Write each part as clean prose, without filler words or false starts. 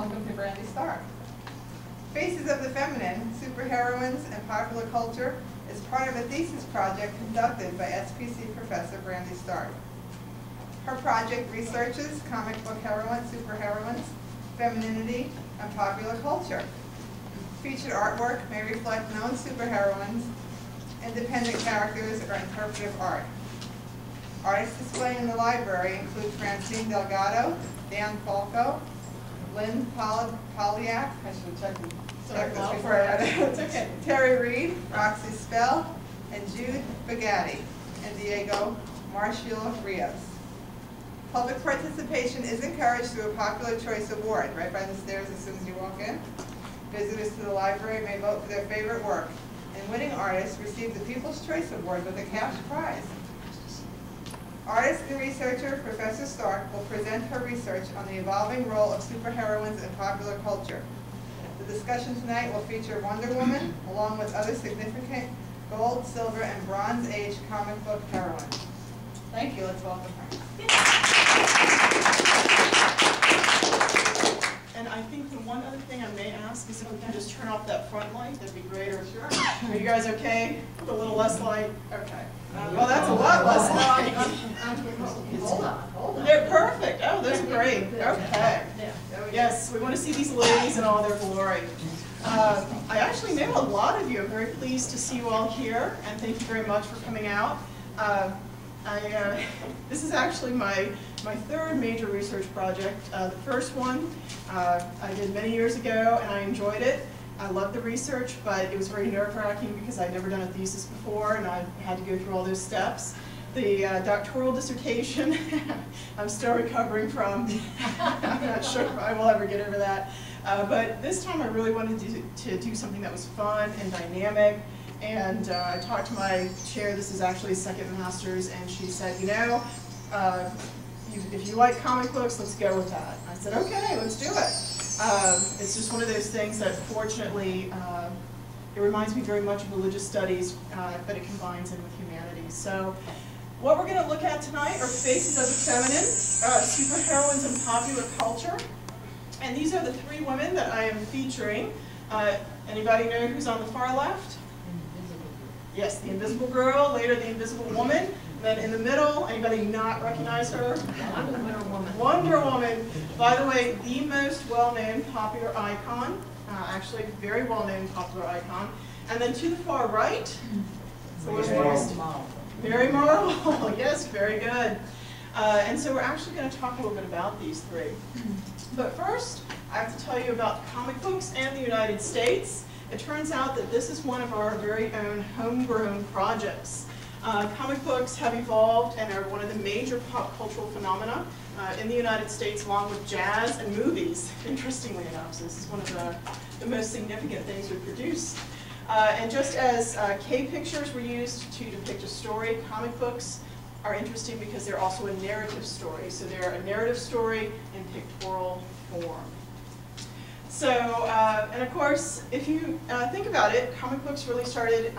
Welcome to Brandy Stark. Faces of the Feminine, Superheroines and Popular Culture is part of a thesis project conducted by SPC Professor Brandy Stark. Her project researches comic book heroines, superheroines, femininity, and popular culture. Featured artwork may reflect known superheroines, independent characters, or interpretive art. Artists displayed in the library include Francine Delgado, Dan Falco, Lynn Polyak, I should check this before I read it. Terry Reed, Roxy Spell, and Jude Bagatti, and Diego Marcial Rios. Public participation is encouraged through a Popular Choice Award, right by the stairs as soon as you walk in. Visitors to the library may vote for their favorite work, and winning artists receive the People's Choice Award with a cash prize. Artist and researcher Professor Stark will present her research on the evolving role of superheroines in popular culture. The discussion tonight will feature Wonder Woman, along with other significant gold, silver, and bronze age comic book heroines. Thank you. Let's welcome her. And I think the one other thing I may ask is if we can just turn off that front light, that'd be great. Or sure. Are you guys okay? With a little less light? Okay. Well, that's a lot less light. Hold on. They're perfect. Oh, those are great. Okay. Yes, we want to see these ladies in all their glory. I actually know a lot of you. I'm very pleased to see you all here, and thank you very much for coming out. This is actually my third major research project. The first one I did many years ago, and I enjoyed it. I loved the research, but it was very nerve-wracking because I'd never done a thesis before, and I had to go through all those steps. The doctoral dissertation, I'm still recovering from. I'm not sure if I will ever get over that. But this time I really wanted to do something that was fun and dynamic. And I talked to my chair, this is actually a second master's, and she said, you know, if you like comic books, let's go with that. I said, okay, let's do it. It's just one of those things that fortunately, it reminds me very much of religious studies, but it combines in with humanities. So what we're going to look at tonight are Faces of the Feminine, Superheroines and Popular Culture. And these are the three women that I am featuring. Anybody know who's on the far left? Yes, the Invisible Girl, later the Invisible Woman, and then in the middle, anybody not recognize her? Wonder Woman. Wonder Woman. By the way, the most well-known popular icon, actually very well-known popular icon. And then to the far right, Mary Marvel. Yes, very good. And so we're actually going to talk a little bit about these three. But first, I have to tell you about comic books and the United States. It turns out that this is one of our very own homegrown projects. Comic books have evolved and are one of the major pop cultural phenomena in the United States, along with jazz and movies, interestingly enough. So this is one of the most significant things we produce. And just as K-pictures were used to depict a story, comic books are interesting because they're also a narrative story. So they're a narrative story in pictorial form. So, and of course, if you think about it, comic books really started,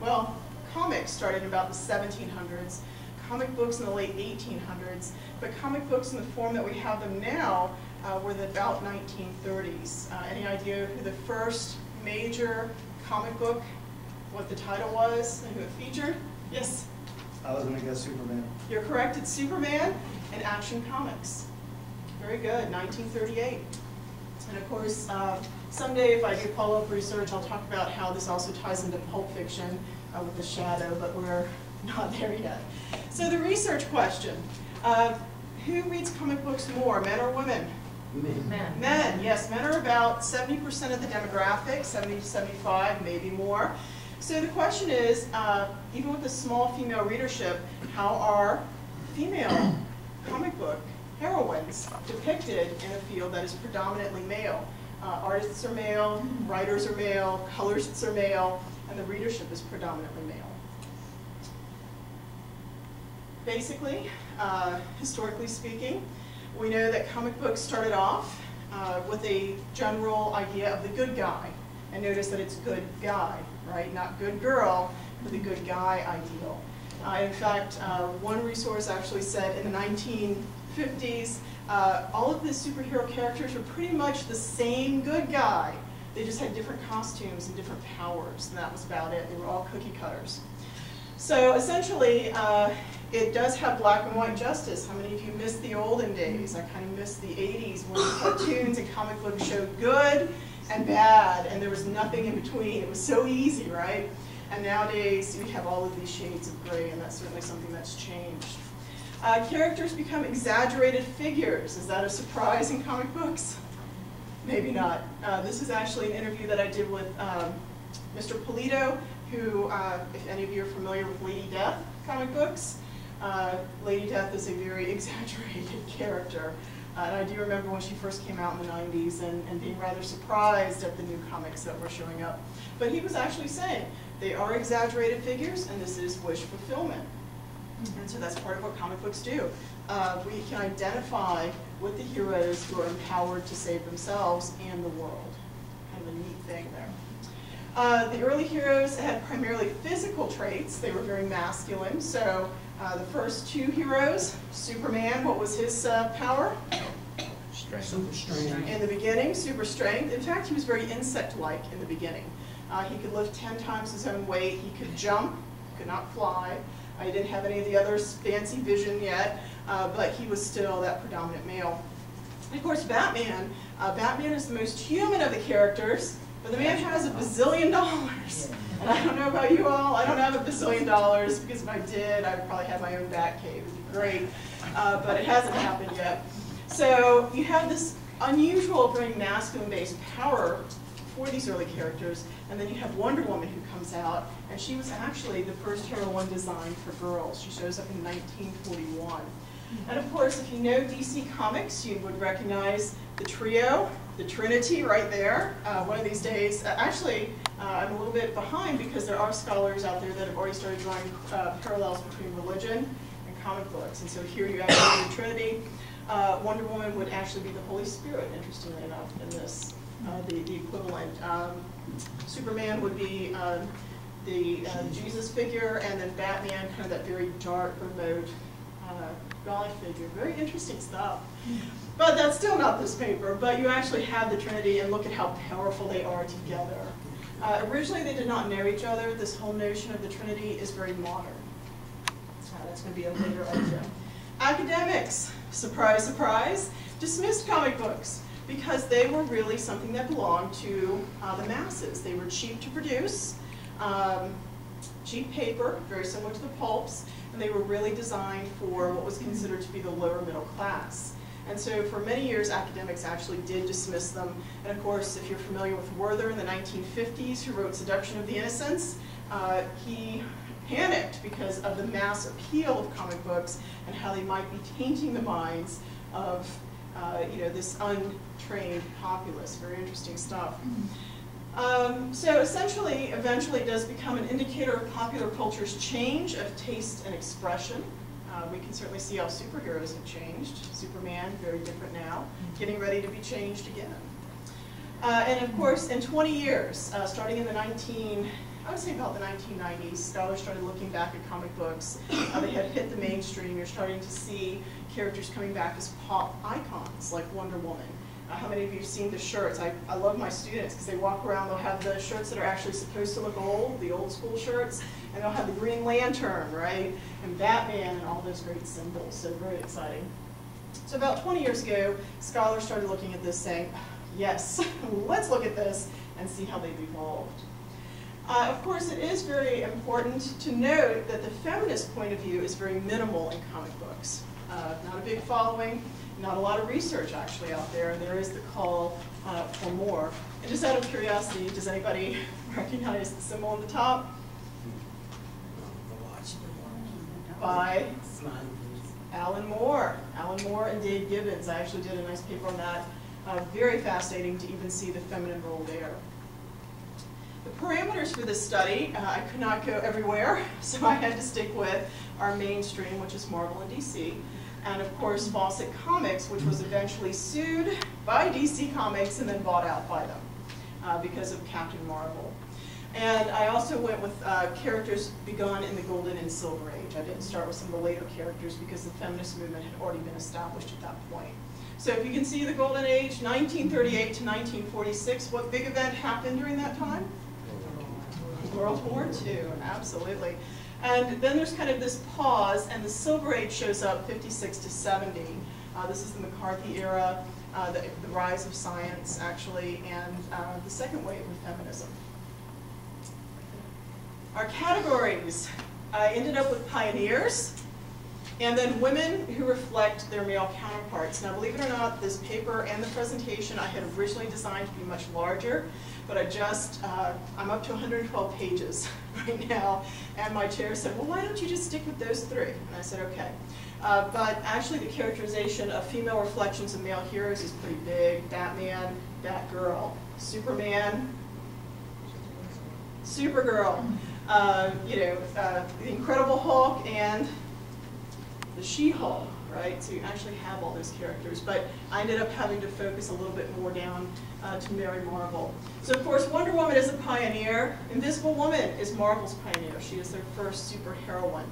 well, comics started in about the 1700s, comic books in the late 1800s, but comic books in the form that we have them now were the about 1930s. Any idea who the first major comic book, what the title was, and who it featured? Yes? I was going to guess Superman. You're correct, it's Superman and Action Comics. Very good, 1938. And of course, someday if I do follow-up research, I'll talk about how this also ties into Pulp Fiction with The Shadow, but we're not there yet. So the research question, who reads comic books more, men or women? Men. Men, yes, men are about 70% of the demographic, 70 to 75, maybe more. So the question is, even with a small female readership, how are female comic book heroines depicted in a field that is predominantly male? Artists are male, writers are male, colorists are male, and the readership is predominantly male. Basically, historically speaking, we know that comic books started off with a general idea of the good guy. And notice that it's good guy, right? Not good girl, but the good guy ideal. In fact, one resource actually said in the 50s, all of the superhero characters were pretty much the same good guy. They just had different costumes and different powers, and that was about it. They were all cookie cutters. So essentially, it does have black and white justice. How many of you miss the olden days? I kind of miss the 80s when cartoons and comic books showed good and bad, and there was nothing in between. It was so easy, right? And nowadays, we have all of these shades of gray, and that's certainly something that's changed. Characters become exaggerated figures. Is that a surprise in comic books? Maybe not. This is actually an interview that I did with Mr. Polito, who, if any of you are familiar with Lady Death comic books, Lady Death is a very exaggerated character. And I do remember when she first came out in the 90s and being rather surprised at the new comics that were showing up. But he was actually saying, they are exaggerated figures, and this is wish fulfillment. And so that's part of what comic books do. We can identify with the heroes who are empowered to save themselves and the world. Kind of a neat thing there. The early heroes had primarily physical traits. They were very masculine. So the first two heroes, Superman, what was his power? Strength. Super strength. In the beginning, super strength. In fact, he was very insect-like in the beginning. He could lift 10 times his own weight. He could jump, could not fly. He didn't have any of the other fancy vision yet, but he was still that predominant male. And of course, Batman. Batman is the most human of the characters, but the man has $1 bazillion. And I don't know about you all, I don't have $1 bazillion, because if I did, I would probably have my own Batcave. It would be great, but it hasn't happened yet. So you have this unusual, very masculine-based power for these early characters, and then you have Wonder Woman who comes out, and she was actually the first heroine designed for girls. She shows up in 1941. And of course, if you know DC Comics, you would recognize the trio, the Trinity right there. One of these days, actually, I'm a little bit behind because there are scholars out there that have already started drawing parallels between religion and comic books. And so here you actually have the Trinity. Wonder Woman would actually be the Holy Spirit, interestingly enough, in this. The equivalent. Superman would be the Jesus figure, and then Batman, kind of that very dark, remote God figure. Very interesting stuff. But that's still not this paper, but you actually have the Trinity, and look at how powerful they are together. Originally, they did not know each other. This whole notion of the Trinity is very modern. That's going to be a later item. Academics, surprise, surprise, dismissed comic books, because they were really something that belonged to the masses. They were cheap to produce, cheap paper, very similar to the pulps, and they were really designed for what was considered to be the lower middle class. And so for many years, academics actually did dismiss them. And of course, if you're familiar with Werther in the 1950s, who wrote Seduction of the Innocents, he panicked because of the mass appeal of comic books and how they might be tainting the minds of this untrained populace. Very interesting stuff. So essentially, eventually it does become an indicator of popular culture's change of taste and expression. We can certainly see how superheroes have changed. Superman, very different now, getting ready to be changed again. And of course, in 20 years, starting in the I would say about the 1990s, scholars started looking back at comic books. They had hit the mainstream. You're starting to see characters coming back as pop icons, like Wonder Woman. How many of you have seen the shirts? I love my students because they walk around, they'll have the shirts that are actually supposed to look old, the old school shirts, and they'll have the Green Lantern, right? And Batman and all those great symbols, so very exciting. So about 20 years ago, scholars started looking at this saying, yes, let's look at this and see how they've evolved. Of course, it is very important to note that the feminist point of view is very minimal in comic books. Not a big following, not a lot of research actually out there, and there is the call for more. And just out of curiosity, does anybody recognize the symbol on the top? By Alan Moore. Alan Moore and Dave Gibbons. I actually did a nice paper on that. Very fascinating to even see the feminine role there. The parameters for this study, I could not go everywhere, so I had to stick with our mainstream, which is Marvel and DC. And of course, Fawcett Comics, which was eventually sued by DC Comics and then bought out by them because of Captain Marvel. And I also went with characters begun in the Golden and Silver Age. I didn't start with some of the later characters because the feminist movement had already been established at that point. So if you can see the Golden Age, 1938 to 1946, what big event happened during that time? World War II, absolutely. And then there's kind of this pause, and the Silver Age shows up 56 to 70. This is the McCarthy era, the rise of science, actually, and the second wave of feminism. Our categories. I ended up with pioneers, and then women who reflect their male counterparts. Now, believe it or not, this paper and the presentation I had originally designed to be much larger, but I'm up to 112 pages right now, and my chair said, well, why don't you just stick with those 3? And I said, okay. But actually, the characterization of female reflections of male heroes is pretty big. Batman, Batgirl, Superman, Supergirl, the Incredible Hulk, and the She-Hulk, right? So you actually have all those characters. But I ended up having to focus a little bit more down to Mary Marvel. So of course, Wonder Woman is a pioneer. Invisible Woman is Marvel's pioneer. She is their first superheroine.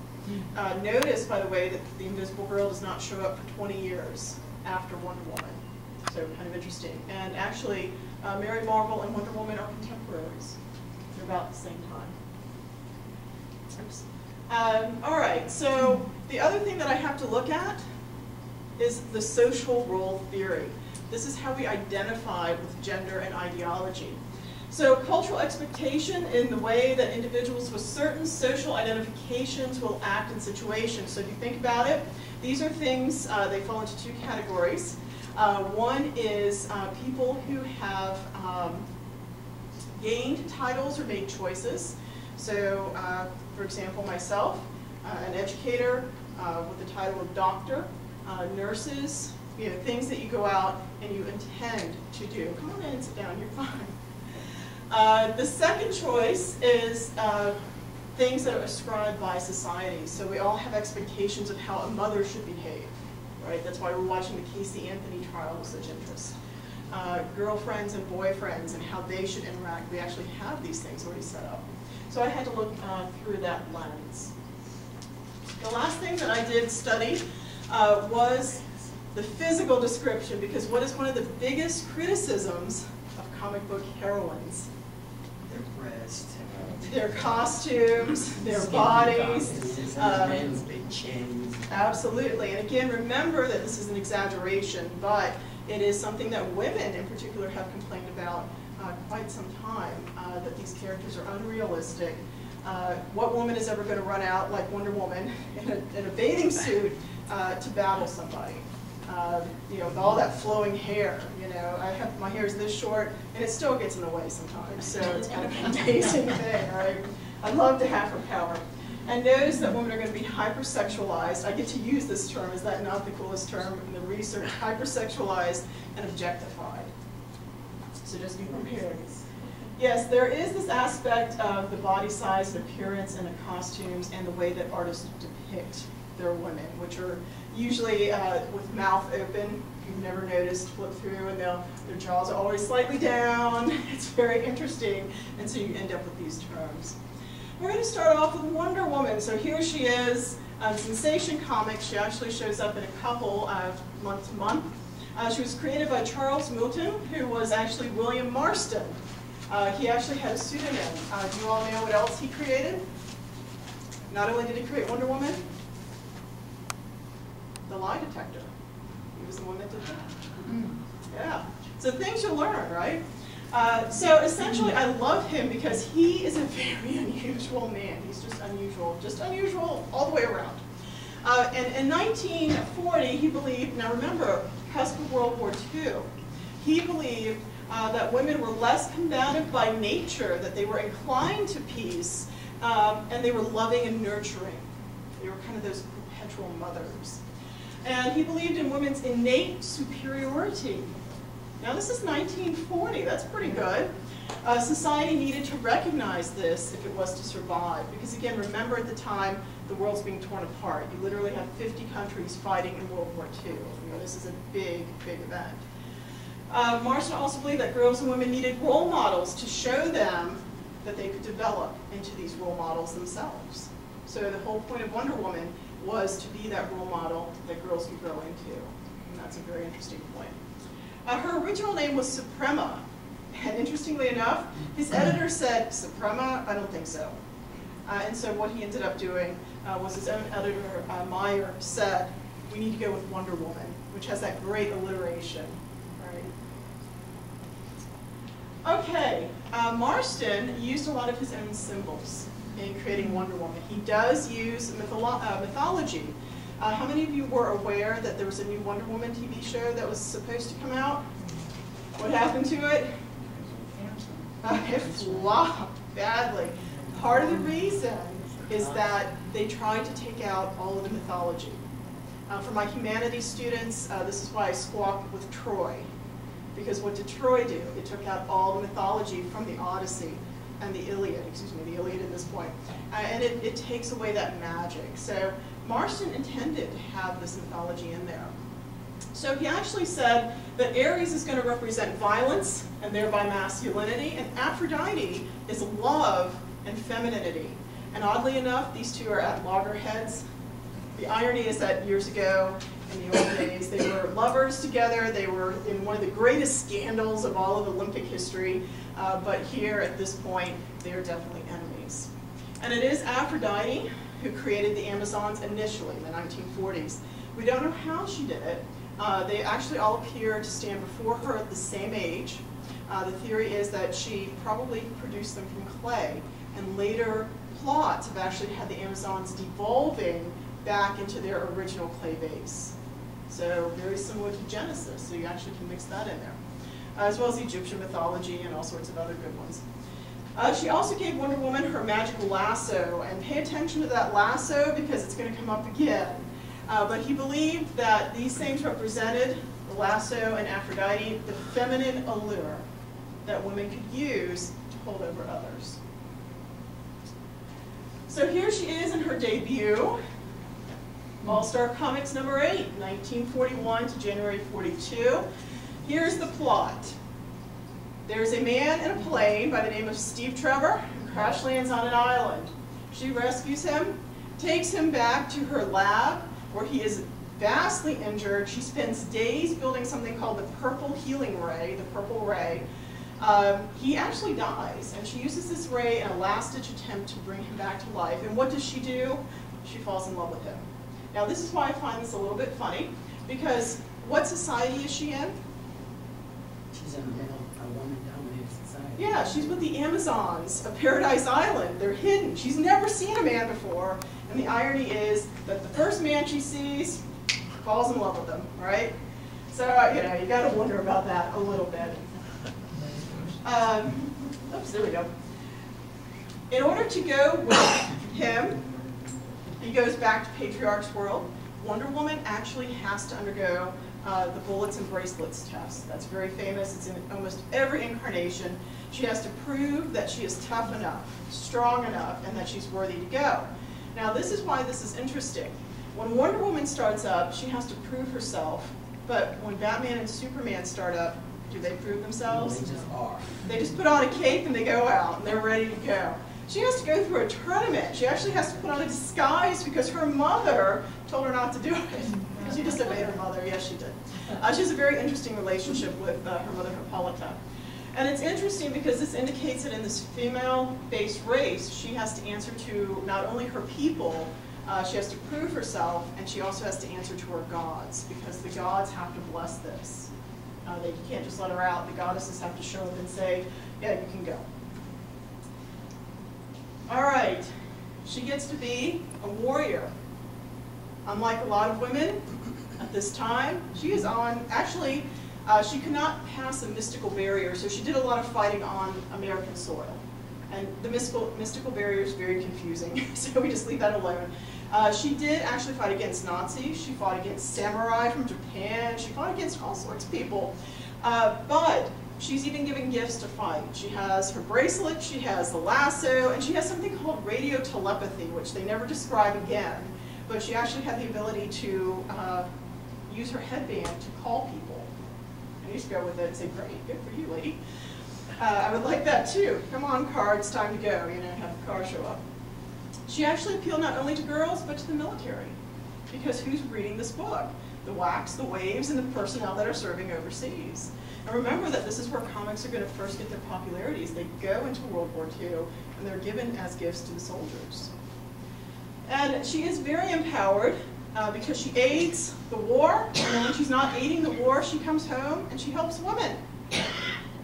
Notice, by the way, that the Invisible Girl does not show up for 20 years after Wonder Woman. So kind of interesting. And actually, Mary Marvel and Wonder Woman are contemporaries. They're about the same time. Oops. All right, so the other thing that I have to look at is the social role theory. This is how we identify with gender and ideology. So cultural expectation in the way that individuals with certain social identifications will act in situations. So if you think about it, these are things, they fall into 2 categories. One is people who have gained titles or made choices. So, for example, myself, an educator with the title of doctor, nurses, things that you go out and you intend to do. Come on in and sit down, you're fine. The second choice is things that are ascribed by society. So we all have expectations of how a mother should behave, right? That's why we're watching the Casey Anthony trial with such interest. Girlfriends and boyfriends and how they should interact. We actually have these things already set up. So I had to look through that lens. The last thing that I did study was the physical description, because what is one of the biggest criticisms of comic book heroines? Their breasts. Their costumes, their bodies. Men's big chins. Absolutely. And again, remember that this is an exaggeration, but it is something that women in particular have complained about quite some time, that these characters are unrealistic. What woman is ever going to run out like Wonder Woman in a bathing suit to battle somebody? With all that flowing hair, my hair is this short and it still gets in the way sometimes, so it's kind of an amazing thing, right? I'd love to have her power. And notice that women are going to be hypersexualized. I get to use this term, is that not the coolest term in the research? Hypersexualized and objectified. So just be prepared. Yes, there is this aspect of the body size and appearance and the costumes and the way that artists depict their women, which are usually with mouth open. If you've never noticed, flip through, and their jaws are always slightly down. It's very interesting, and so you end up with these terms. We're going to start off with Wonder Woman. So here she is, Sensation Comics. She actually shows up in a couple month to month. She was created by Charles Moulton, who was actually William Marston. He actually had a pseudonym. Do you all know what else he created? Not only did he create Wonder Woman, the lie detector. He was the one that did that. Yeah. So things you learn, right? So essentially, I love him because he is a very unusual man. He's just unusual all the way around. And in 1940, he believed, now remember, cusp of World War II, he believed that women were less combative by nature, that they were inclined to peace, and they were loving and nurturing. They were kind of those perpetual mothers. And he believed in women's innate superiority. Now this is 1940, that's pretty good. Society needed to recognize this if it was to survive. Because again, remember at the time, the world's being torn apart. You literally have 50 countries fighting in World War II. This is a big, big event. Marston also believed that girls and women needed role models to show them that they could develop into these role models themselves. So the whole point of Wonder Woman was to be that role model that girls could grow into. And that's a very interesting point. Her original name was Suprema. And interestingly enough, his editor said, Suprema? I don't think so. And so what he ended up doing was his own editor, Meyer, said, we need to go with Wonder Woman, which has that great alliteration, right? Okay, Marston used a lot of his own symbols in creating Wonder Woman. He does use mythology. How many of you were aware that there was a new Wonder Woman TV show that was supposed to come out? What happened to it? It flopped badly. Part of the reason is that they tried to take out all of the mythology. For my humanities students, this is why I squawked with Troy. Because what did Troy do? It took out all the mythology from the Odyssey and the Iliad, the Iliad at this point. And it takes away that magic. So Marston intended to have this mythology in there. So he actually said that Ares is going to represent violence and thereby masculinity, and Aphrodite is love and femininity. And oddly enough, these two are at loggerheads. The irony is that years ago, in the old days, they were lovers together. They were in one of the greatest scandals of all of Olympic history. But here, at this point, they are definitely enemies. And it is Aphrodite who created the Amazons initially in the 1940s. We don't know how she did it. They actually all appear to stand before her at the same age. The theory is that she probably produced them from clay, and later plots have actually had the Amazons devolving back into their original clay base. So very similar to Genesis, so you actually can mix that in there. As well as Egyptian mythology and all sorts of other good ones. She also gave Wonder Woman her magical lasso, and pay attention to that lasso because it's going to come up again. But he believed that these things represented, the lasso and Aphrodite, the feminine allure that women could use to hold over others. So here she is in her debut, All-Star Comics number 8, 1941 to January 42. Here's the plot. There's a man in a plane by the name of Steve Trevor who crash lands on an island. She rescues him, takes him back to her lab where he is vastly injured. She spends days building something called the purple healing ray, the purple ray. He actually dies, and she uses this ray in a last-ditch attempt to bring him back to life. And what does she do? She falls in love with him. Now this is why I find this a little bit funny, because what society is she in? She's in a woman-dominated society. Yeah, she's with the Amazons of Paradise Island. They're hidden. She's never seen a man before. And the irony is that the first man she sees falls in love with him, right? So, you know, you got to wonder about that a little bit. Oops, there we go. In order to go with him, he goes back to Patriarch's world. Wonder Woman actually has to undergo the bullets and bracelets test. That's very famous. It's in almost every incarnation. She has to prove that she is tough enough, strong enough, and that she's worthy to go. Now this is why this is interesting. When Wonder Woman starts up, she has to prove herself, but when Batman and Superman start up, do they prove themselves? No, they just are. They just put on a cape and they go out and they're ready to go. She has to go through a tournament. She actually has to put on a disguise because her mother told her not to do it. She disobeyed her mother. Yes, she did. She has a very interesting relationship with her mother, Hippolyta. And it's interesting because this indicates that in this female-based race, she has to answer to not only her people, she has to prove herself, and she also has to answer to her gods, because the gods have to bless this. You can't just let her out. The goddesses have to show up and say, yeah, you can go. All right, she gets to be a warrior. Unlike a lot of women at this time, she is on, actually, she could not pass a mystical barrier, so she did a lot of fighting on American soil. And the mystical barrier is very confusing, so we just leave that alone. She did actually fight against Nazis. She fought against samurai from Japan. She fought against all sorts of people. But she's even given gifts to fight. She has her bracelet, she has the lasso, and she has something called radio telepathy, which they never describe again. But she actually had the ability to use her headband to call people. And you just go with it and say, great, good for you, lady. I would like that too. Come on, car, it's time to go. You know, have the car show up. She actually appealed not only to girls, but to the military. Because who's reading this book? The WACs, the WAVES, and the personnel that are serving overseas. And remember that this is where comics are going to first get their popularities. They go into World War II, and they're given as gifts to the soldiers. And she is very empowered because she aids the war, and then when she's not aiding the war, she comes home and she helps women.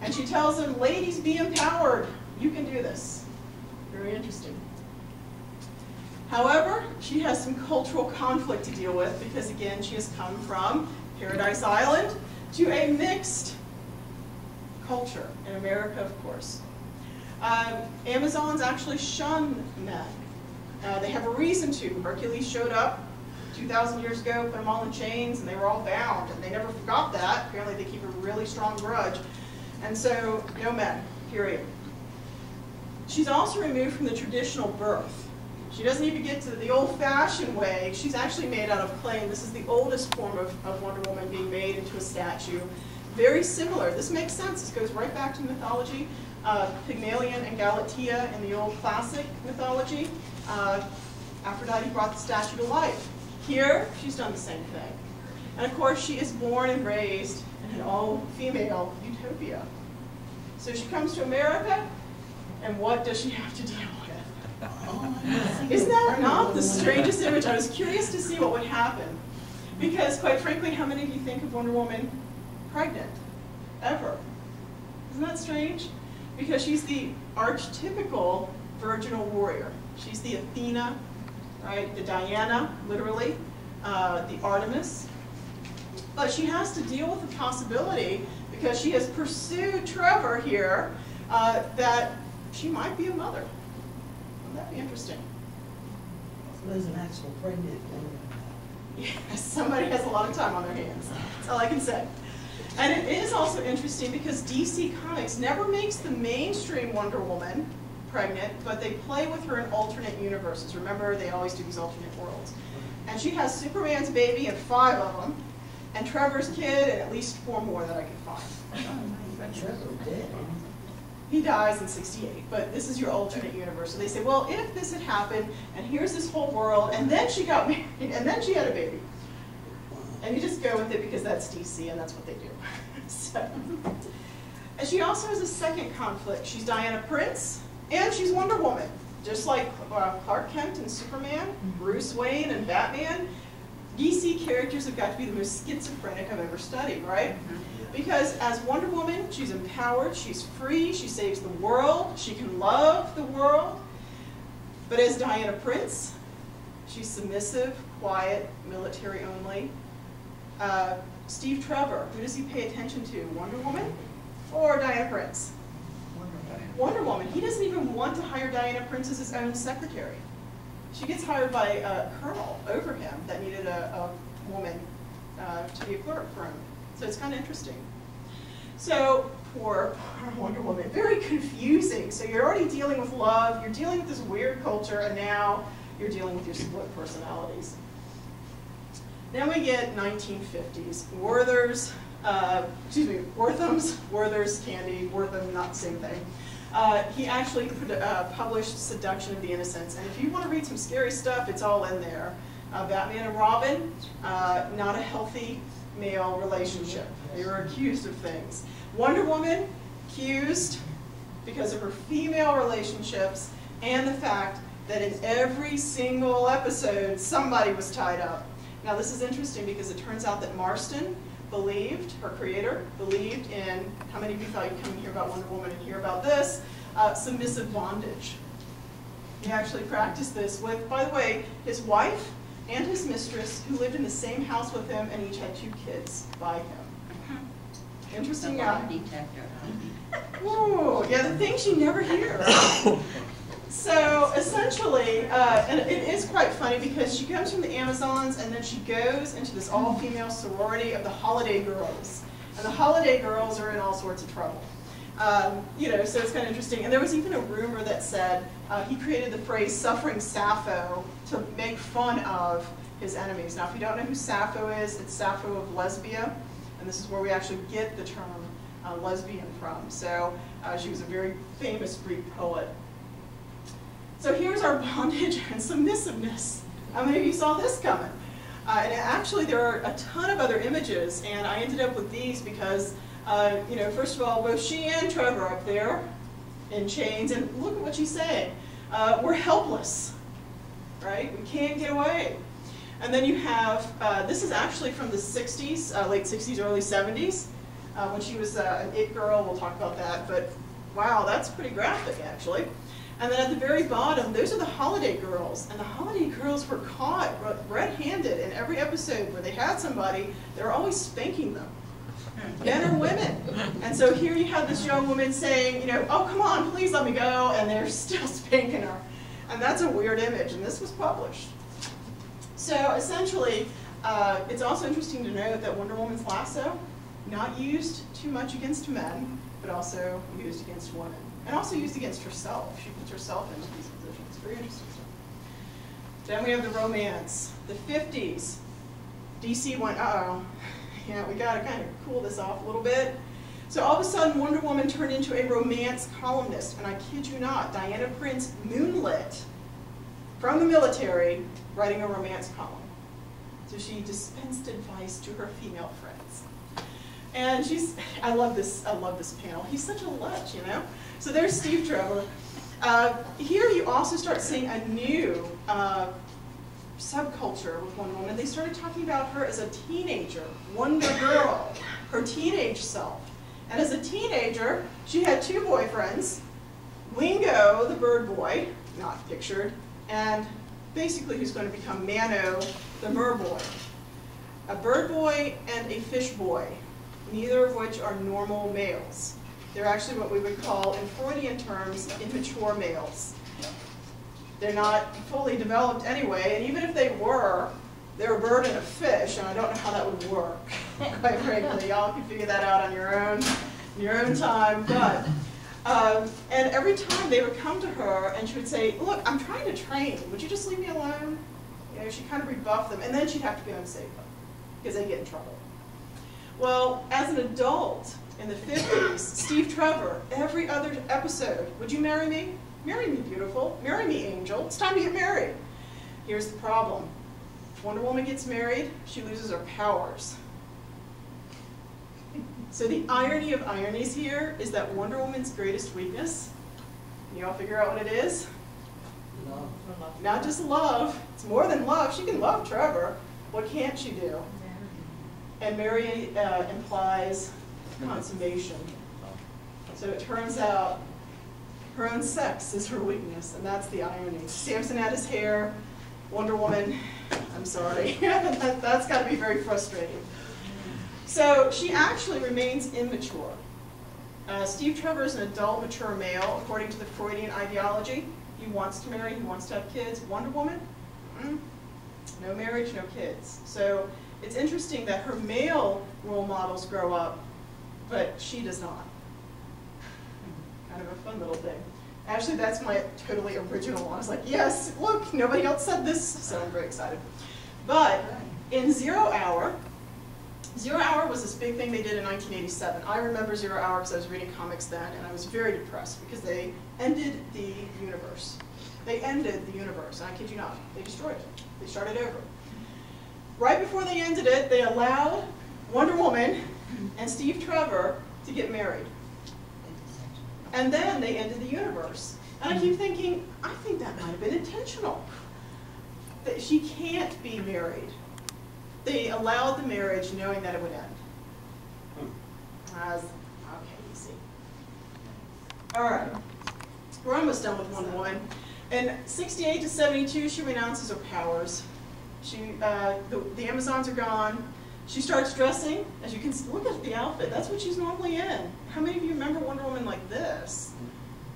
And she tells them, ladies, be empowered. You can do this. Very interesting. However, she has some cultural conflict to deal with because, again, she has come from Paradise Island to a mixed culture in America, of course. Amazons actually shun men. They have a reason to. Hercules showed up 2,000 years ago, put them all in chains, and they were all bound, and they never forgot that. Apparently they keep a really strong grudge. And so, no men, period. She's also removed from the traditional birth. She doesn't even get to the old-fashioned way. She's actually made out of clay, and this is the oldest form of Wonder Woman being made into a statue. Very similar. This makes sense. This goes right back to mythology. Pygmalion and Galatea in the old classic mythology. Aphrodite brought the statue to life. Here, she's done the same thing. And of course, she is born and raised in an all-female utopia. So she comes to America, and what does she have to deal with? Isn't that not the strangest image? I was curious to see what would happen. Because, quite frankly, how many of you think of Wonder Woman pregnant? Ever? Isn't that strange? Because she's the archetypical virginal warrior. She's the Athena, right? The Diana, literally, the Artemis. But she has to deal with the possibility, because she has pursued Trevor here, that she might be a mother. Wouldn't that be interesting? So there's an actual pregnant woman. Yes, somebody has a lot of time on their hands. That's all I can say. And it is also interesting because DC Comics never makes the mainstream Wonder Woman pregnant, but they play with her in alternate universes. Remember, they always do these alternate worlds. And she has Superman's baby and 5 of them, and Trevor's kid and at least 4 more that I could find. Trevor dead. He dies in '68, but this is your alternate universe. So they say, well, if this had happened, and here's this whole world, and then she got married, and then she had a baby. And you just go with it because that's DC, and that's what they do. So, and she also has a second conflict. She's Diana Prince, and she's Wonder Woman. Just like Clark Kent and Superman, Bruce Wayne and Batman, DC characters have got to be the most schizophrenic I've ever studied, right? Because as Wonder Woman, she's empowered, she's free, she saves the world, she can love the world. But as Diana Prince, she's submissive, quiet, military only. Steve Trevor, who does he pay attention to? Wonder Woman or Diana Prince? Wonder Woman. He doesn't even want to hire Diana Prince as his own secretary. She gets hired by a colonel over him that needed a woman to be a clerk for him. So it's kind of interesting. So poor Wonder Woman, very confusing. So you're already dealing with love, you're dealing with this weird culture, and now you're dealing with your split personalities. Then we get 1950s. Wortham's, Werther's Candy, Wortham, not the same thing. He actually published Disucssion of the Innocents, and if you want to read some scary stuff, it's all in there. Batman and Robin, not a healthy male relationship. They were accused of things. Wonder Woman, accused because of her female relationships and the fact that in every single episode, somebody was tied up. Now this is interesting because it turns out that Marston believed, her creator, believed in, how many of you thought you'd come and hear about Wonder Woman and hear about this? Submissive bondage. He actually practiced this with, by the way, his wife and his mistress, who lived in the same house with him and each had 2 kids by him. Interesting guy. Ooh, yeah, the things you never hear. So essentially, and it is quite funny because she comes from the Amazons and then she goes into this all-female sorority of the Holiday Girls. And the Holiday Girls are in all sorts of trouble. You know, so it's kind of interesting. And there was even a rumor that said he created the phrase suffering Sappho to make fun of his enemies. Now, if you don't know who Sappho is, it's Sappho of Lesbia. And this is where we actually get the term lesbian from. So she was a very famous Greek poet. So here's our bondage and submissiveness. How many of you saw this coming? And actually there are a ton of other images, and I ended up with these because, first of all, both she and Trevor up there in chains, and look at what she's saying. We're helpless, right? We can't get away. And then you have, this is actually from the 60s, late 60s, early 70s, when she was an it girl. We'll talk about that, but wow, that's pretty graphic actually. And then at the very bottom, those are the holiday girls. And the holiday girls were caught red-handed in every episode where they had somebody, they were always spanking them, men or women. And so here you have this young woman saying, oh, come on, please let me go, and they're still spanking her. And that's a weird image, and this was published. So essentially, it's also interesting to note that Wonder Woman's lasso, not used too much against men, but also used against women. And also used against herself. She puts herself into these positions. Very interesting stuff. Then we have the romance. The 50s. DC went, uh-oh, yeah, we gotta kind of cool this off a little bit. So all of a sudden, Wonder Woman turned into a romance columnist. And I kid you not, Diana Prince moonlit from the military writing a romance column. So she dispensed advice to her female friends. And I love this panel. He's such a lech, So there's Steve Trevor. Here you also start seeing a new subculture with Wonder Woman. They started talking about her as a teenager, Wonder Girl, her teenage self. And as a teenager, she had two boyfriends, Wingo, the bird boy, not pictured, and basically who's going to become Mano, the merboy. A bird boy and a fish boy, neither of which are normal males. They're actually what we would call, in Freudian terms, immature males. They're not fully developed anyway, and even if they were, they're a bird and a fish, and I don't know how that would work, quite frankly. Y'all can figure that out on your own time. But and every time they would come to her, and she would say, "Look, I'm trying to train. Would you just leave me alone?" She kind of rebuffed them, and then she'd have to go and save them because they'd get in trouble. Well, as an adult in the 50s, Steve Trevor, every other episode, would you marry me? Marry me, beautiful. Marry me, angel. It's time to get married. Here's the problem. If Wonder Woman gets married, she loses her powers. So the irony of ironies here is that Wonder Woman's greatest weakness, can you all figure out what it is? Love. Not just love. It's more than love. She can love Trevor. What can't she do? And marry implies consummation. So it turns out her own sex is her weakness, and that's the irony. Samson had his hair, Wonder Woman, I'm sorry. That's got to be very frustrating. So she actually remains immature. Steve Trevor is an adult, mature male, according to the Freudian ideology. He wants to marry, he wants to have kids. Wonder Woman? No marriage, no kids. So it's interesting that her male role models grow up, but she does not. Kind of a fun little thing. Actually, that's my totally original one. I was like, yes, look, nobody else said this, so I'm very excited. But in Zero Hour was this big thing they did in 1987. I remember Zero Hour because I was reading comics then, and I was very depressed because they ended the universe. They ended the universe, and I kid you not, they destroyed it. They started over. Right before they ended it, they allowed Wonder Woman and Steve Trevor to get married. And then they ended the universe. And I keep thinking, I think that might have been intentional. That she can't be married. They allowed the marriage knowing that it would end. Okay, easy. All right, we're almost done with Wonder Woman. In 68 to 72, she renounces her powers. The Amazons are gone. She starts dressing, as you can see, look at the outfit, that's what she's normally in. How many of you remember Wonder Woman like this?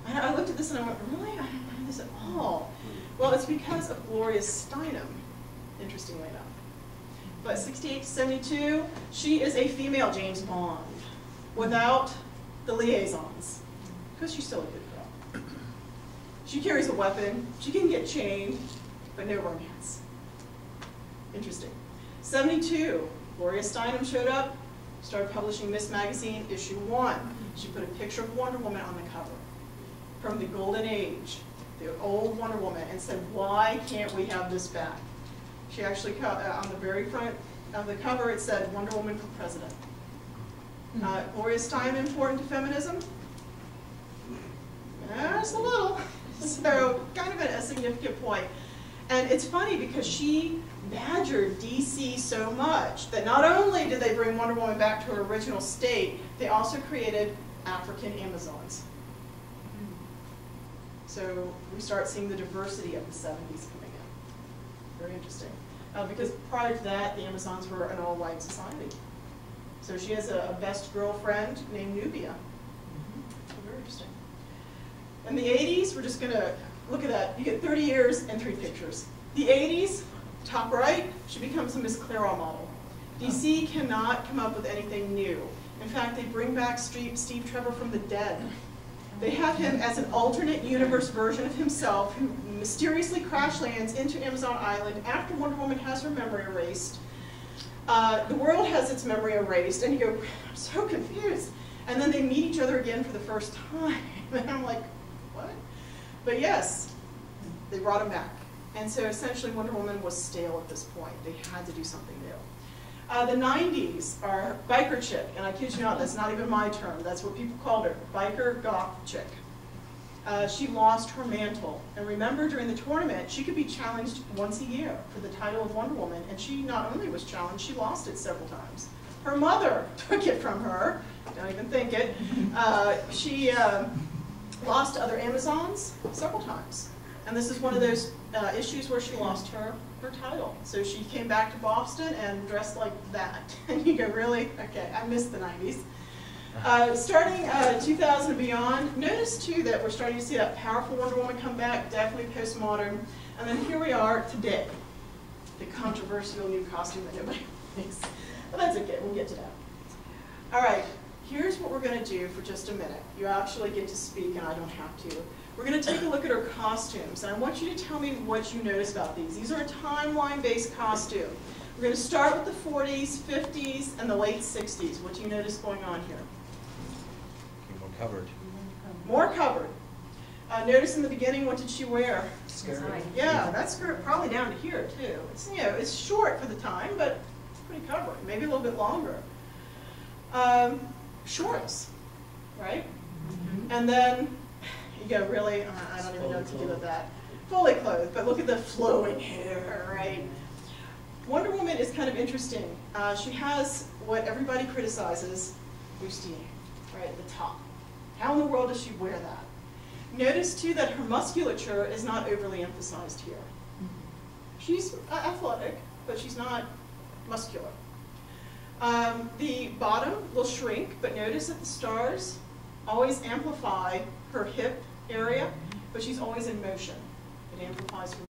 I looked at this and I went, really? I don't remember this at all. Well, it's because of Gloria Steinem, interestingly enough. But 68 to 72, she is a female James Bond without the liaisons, because she's still a good girl. She carries a weapon, she can get chained, but no romance. Interesting. 72, Gloria Steinem showed up, Started publishing Miss Magazine, issue 1. She put a picture of Wonder Woman on the cover from the Golden Age, the old Wonder Woman, and said, why can't we have this back? She actually, on the very front of the cover, it said, Wonder Woman for President. Gloria Steinem important to feminism? Just a little. So, kind of a significant point. And it's funny because she badgered DC so much that not only did they bring Wonder Woman back to her original state, they also created African Amazons. So we start seeing the diversity of the 70s coming in. Very interesting. Because prior to that, the Amazons were an all-white society. So she has a best girlfriend named Nubia. So very interesting. In the 80s, we're just going to look at that. You get 30 years and 3 pictures. The 80s, top right, she becomes a Miss Clairol model. DC cannot come up with anything new. In fact, they bring back Steve Trevor from the dead. They have him as an alternate universe version of himself who mysteriously crash lands into Amazon Island after Wonder Woman has her memory erased. The world has its memory erased, and you go, I'm so confused. And then they meet each other again for the first time. And I'm like, what? But yes, they brought him back. And so essentially Wonder Woman was stale at this point. They had to do something new. The 90s are biker chick, and I kid you not, that's not even my term. That's what people called her, biker goth chick. She lost her mantle. And remember, during the tournament, she could be challenged once a year for the title of Wonder Woman, and she not only was challenged, she lost it several times. Her mother took it from her. Don't even think it. She lost to other Amazons several times. And this is one of those issues where she lost her title. So she came back to Boston and dressed like that. And you go, really? Okay, I missed the 90s. Starting 2000 and beyond, notice too that we're starting to see that powerful Wonder Woman come back, definitely postmodern. And then here we are today, the controversial new costume that nobody thinks. But that's okay, we'll get to that. All right, here's what we're going to do for just a minute. You actually get to speak and I don't have to. We're going to take a look at her costumes, and I want you to tell me what you notice about these. These are a timeline-based costume. We're going to start with the 40s, 50s, and the late 60s. What do you notice going on here? More covered. More covered. Notice in the beginning, what did she wear? Skirt. Yeah, that skirt probably down to here, too. It's, you know, it's short for the time, but it's pretty covered, maybe a little bit longer. Shorts, right? And then you go, really? I don't even know what to do with that. Fully clothed, but look at the flowing hair, right? Wonder Woman is kind of interesting. She has what everybody criticizes, bustier, right at the top. How in the world does she wear that? Notice too that her musculature is not overly emphasized here. She's athletic, but she's not muscular. The bottom will shrink, but notice that the stars always amplify her hip area, but she's always in motion. It amplifies her